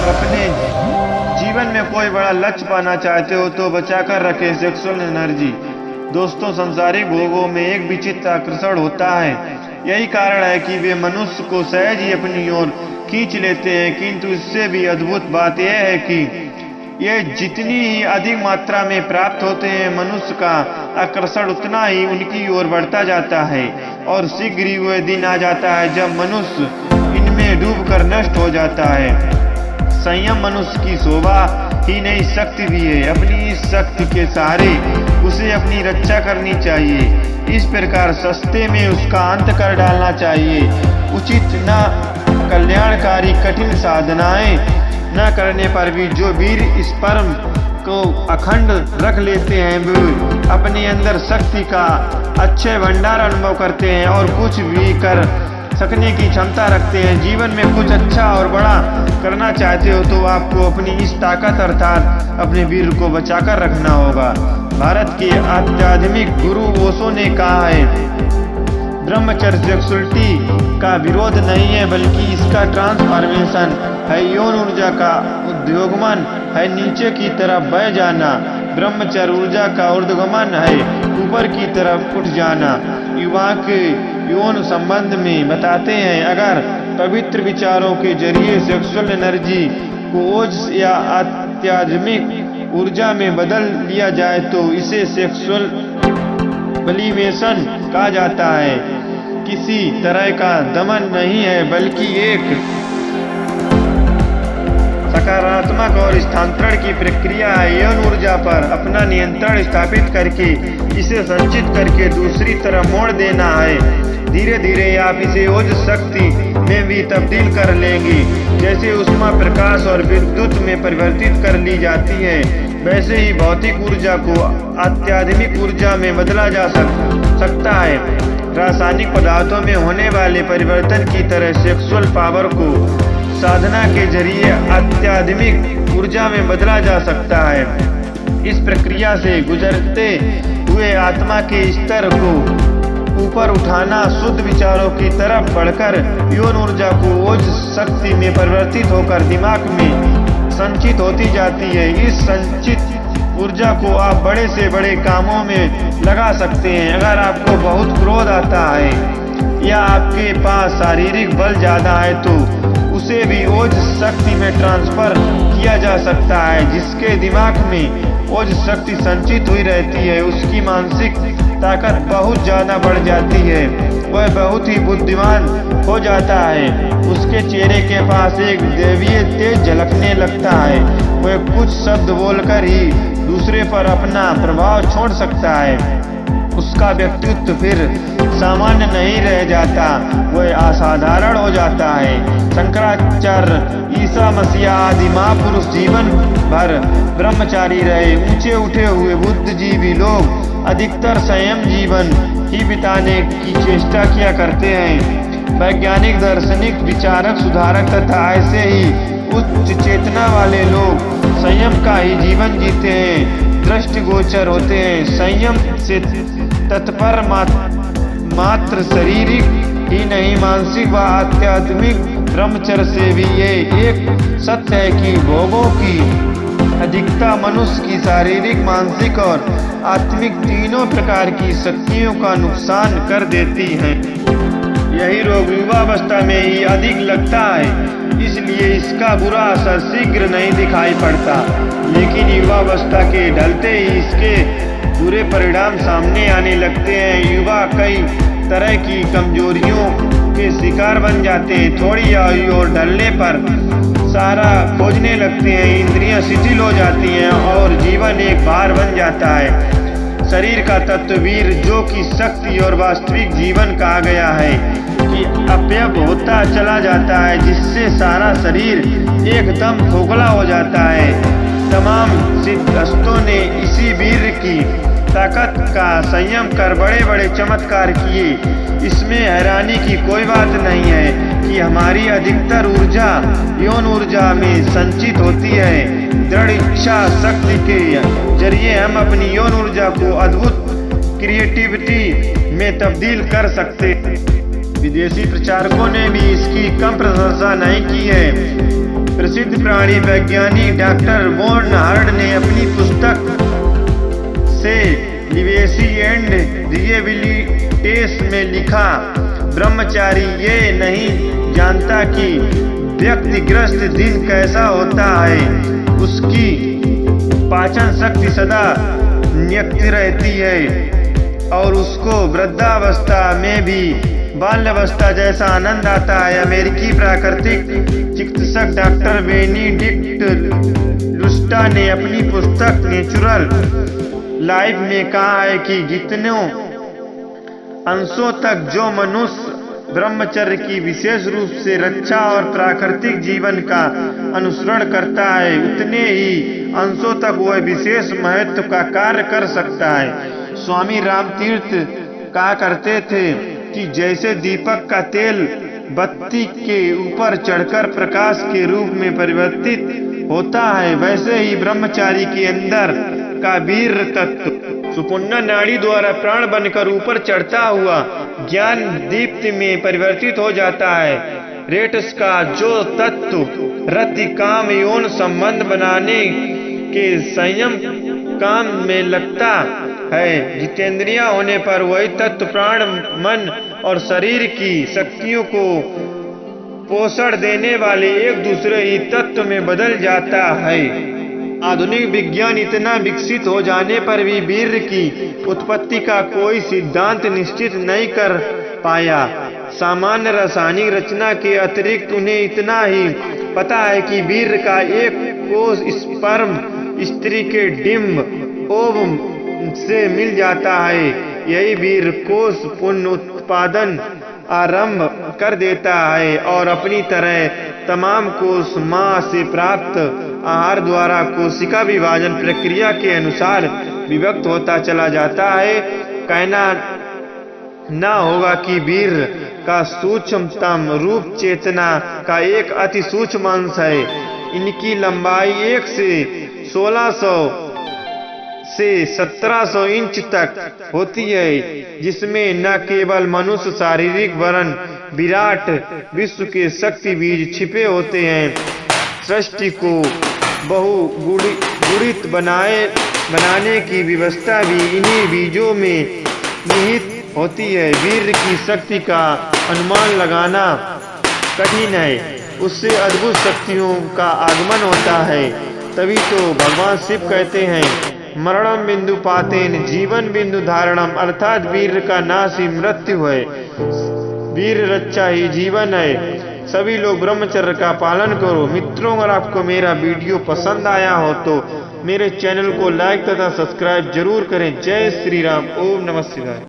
आप अपने जीवन में कोई बड़ा लक्ष्य पाना चाहते हो तो बचाकर रखें सेक्सुअल एनर्जी। दोस्तों, सांसारिक भोगों में एक विचित्र आकर्षण होता है। यही कारण है कि वे मनुष्य को सहज ही अपनी ओर खींच लेते हैं, किंतु इससे भी अद्भुत बात यह है कि ये जितनी ही अधिक मात्रा में प्राप्त होते हैं, मनुष्य का आकर्षण उतना ही उनकी ओर बढ़ता जाता है और शीघ्र ही वह दिन आ जाता है जब मनुष्य इनमें डूबकर नष्ट हो जाता है। संयम मनुष्य की शोभा ही नहीं, शक्ति भी है। अपनी इस शक्ति के सहारे उसे अपनी रक्षा करनी चाहिए। इस प्रकार सस्ते में उसका अंत कर डालना चाहिए। उचित न कल्याणकारी कठिन साधनाएं न करने पर भी जो वीर स्पर्म को अखंड रख लेते हैं, वे अपने अंदर शक्ति का अच्छे भंडार अनुभव करते हैं और कुछ भी कर सकने की क्षमता रखते हैं। जीवन में कुछ अच्छा और बड़ा करना चाहते हो तो आपको अपनी इस ताकत अर्थात अपने वीर को बचाकर रखना होगा। भारत के आध्यात्मिक गुरु ओशो ने कहा है, ब्रह्मचर्य सेक्सुअलिटी का विरोध नहीं है, बल्कि इसका ट्रांसफॉर्मेशन है। यौन ऊर्जा का उद्योगमन है नीचे की तरफ बह जाना। ब्रह्मचर्य ऊर्जा का ऊर्ध्वगमन है ऊपर की तरफ उठ जाना। युवा के यौन संबंध में बताते हैं, अगर पवित्र विचारों के जरिए सेक्सुअल एनर्जी को ओज या आध्यात्मिक ऊर्जा में बदल लिया जाए तो इसे सेक्सुअल बलिवेशन कहा जाता है। किसी तरह का दमन नहीं है, बल्कि एक सकारात्मक और स्थानांतरण की प्रक्रिया है। यौन ऊर्जा पर अपना नियंत्रण स्थापित करके इसे संचित करके दूसरी तरफ मोड़ देना है। धीरे धीरे आप इसे ओज शक्ति में भी तब्दील कर लेंगे। जैसे ऊष्मा प्रकाश और विद्युत में परिवर्तित कर ली जाती है, वैसे ही भौतिक ऊर्जा को आध्यात्मिक ऊर्जा में बदला जा सकता है। रासायनिक पदार्थों में होने वाले परिवर्तन की तरह सेक्सुअल पावर को साधना के जरिए आध्यात्मिक ऊर्जा में बदला जा सकता है। इस प्रक्रिया से गुजरते हुए आत्मा के स्तर को ऊपर उठाना, शुद्ध विचारों की तरफ बढ़कर यौन ऊर्जा को ओज शक्ति में परिवर्तित होकर दिमाग में संचित होती जाती है। इस संचित ऊर्जा को आप बड़े से बड़े कामों में लगा सकते हैं। अगर आपको बहुत क्रोध आता है या आपके पास शारीरिक बल ज्यादा है तो उसे भी ओज शक्ति में ट्रांसफर किया जा सकता है। जिसके दिमाग में ओज शक्ति संचित हुई रहती है, उसकी मानसिक ताकत बहुत ज्यादा बढ़ जाती है। वह बहुत ही बुद्धिमान हो जाता है। उसके चेहरे के पास एक दैवीय तेज झलकने लगता है। वह कुछ शब्द बोलकर ही दूसरे पर अपना प्रभाव छोड़ सकता है। उसका व्यक्तित्व फिर सामान्य नहीं रह जाता, वह असाधारण हो जाता है। शंकराचार्य, ईसा मसीह आदि महापुरुष जीवन भर ब्रह्मचारी रहे। ऊंचे उठे हुए बुद्धिजीवी लोग अधिकतर संयम जीवन ही बिताने की चेष्टा किया करते हैं। वैज्ञानिक, दार्शनिक, विचारक, सुधारक तथा ऐसे ही उच्च चेतना वाले लोग संयम का ही जीवन जीते हैं, दृष्टिगोचर होते हैं। संयम से तत्पर मात्र शारीरिक ही नहीं, मानसिक व आध्यात्मिक ब्रह्मचर्य से भी ये एक सत्य है कि भोगों की अधिकता मनुष्य की शारीरिक, मानसिक और आत्मिक तीनों प्रकार की शक्तियों का नुकसान कर देती है। यही रोग युवावस्था में ही अधिक लगता है, इसलिए इसका बुरा असर शीघ्र नहीं दिखाई पड़ता, लेकिन युवावस्था के ढलते ही इसके बुरे परिणाम सामने आने लगते हैं। युवा कई तरह की कमजोरियों के शिकार बन जाते हैं। थोड़ी आयु और ढलने पर सहारा खोजने लगते हैं, इंद्रियां शिथिल हो जाती हैं और जीवन एक भार बन जाता है। शरीर का तत्वीर, जो कि शक्ति और वास्तविक जीवन कहा गया है, कि अपव्यय होता चला जाता है, जिससे सारा शरीर एकदम खोखला हो जाता है। तमाम सिद्धस्तों ने इसी वीर की ताकत का संयम कर बड़े बड़े चमत्कार किए। इसमें हैरानी की कोई बात नहीं है कि हमारी अधिकतर ऊर्जा यौन ऊर्जा में संचित होती है। दृढ़ इच्छा शक्ति के जरिए हम अपनी यौन ऊर्जा को अद्भुत क्रिएटिविटी में तब्दील कर सकते हैं। विदेशी प्रचारकों ने भी इसकी कम प्रशंसा नहीं की है। प्रसिद्ध प्राणी वैज्ञानिक डॉक्टर बर्नहार्ड ने अपनी पुस्तक से लिवेसी एंड रिहेबिलिटेशन में लिखा, ब्रह्मचारी ये नहीं जानता कि व्यक्तिग्रस्त दिन कैसा होता है। उसकी पाचन शक्ति सदा नियत रहती है और उसको वृद्धावस्था में भी बाल्यावस्था जैसा आनंद आता है। अमेरिकी प्राकृतिक चिकित्सक डॉक्टर बेनेडिक्ट लुस्टा ने अपनी पुस्तक नेचुरल लाइफ में कहा है कि जितनों अंशों तक जो मनुष्य ब्रह्मचर्य की विशेष रूप से रक्षा और प्राकृतिक जीवन का अनुसरण करता है, उतने ही अंशों तक वह विशेष महत्व का कार्य कर सकता है। स्वामी रामतीर्थ कहा करते थे कि जैसे दीपक का तेल बत्ती के ऊपर चढ़कर प्रकाश के रूप में परिवर्तित होता है, वैसे ही ब्रह्मचारी के अंदर का वीर तत्व सुपुण्य नाड़ी द्वारा प्राण बनकर ऊपर चढ़ता हुआ ज्ञान दीप्ति में परिवर्तित हो जाता है। रेटस का जो तत्व रति काम यौन संबंध बनाने के संयम काम में लगता है, जितेंद्रिया होने पर वही तत्व प्राण मन और शरीर की शक्तियों को पोषण देने वाले एक दूसरे ही तत्व में बदल जाता है। आधुनिक विज्ञान इतना विकसित हो जाने पर भी वीर्य की उत्पत्ति का कोई सिद्धांत निश्चित नहीं कर पाया। सामान्य रासायनिक रचना के अतिरिक्त उन्हें इतना ही पता है कि वीर्य का एक कोष स्पर्म स्त्री के डिंब ओवम से मिल जाता है। यही वीर्य कोष पुनः उत्पादन आरंभ कर देता है और अपनी तरह तमाम कोष मां से प्राप्त आहार द्वारा कोशिका विभाजन प्रक्रिया के अनुसार विभक्त होता चला जाता है। कहना न होगा कि वीर्य का सूक्ष्मतम रूप चेतना का एक अति सूक्ष्म अंश है। इनकी लंबाई 1 से 1600 से 1700 इंच तक होती है, जिसमें न केवल मनुष्य शारीरिक वरन विराट विश्व के शक्ति बीज छिपे होते हैं। सृष्टि को बहुगुणित बनाने की व्यवस्था भी इन्हीं बीजों में निहित होती है। वीर्य की शक्ति का अनुमान लगाना कठिन है, उससे अद्भुत शक्तियों का आगमन होता है। तभी तो भगवान शिव कहते हैं, मरणम बिंदु पातेन जीवन बिंदु धारणम, अर्थात वीर्य का नाश ही मृत्यु है, वीर्य रक्षा ही जीवन है। सभी लोग ब्रह्मचर्य का पालन करो। मित्रों, अगर आपको मेरा वीडियो पसंद आया हो तो मेरे चैनल को लाइक तथा सब्सक्राइब जरूर करें। जय श्री राम। ओम नमः शिवाय।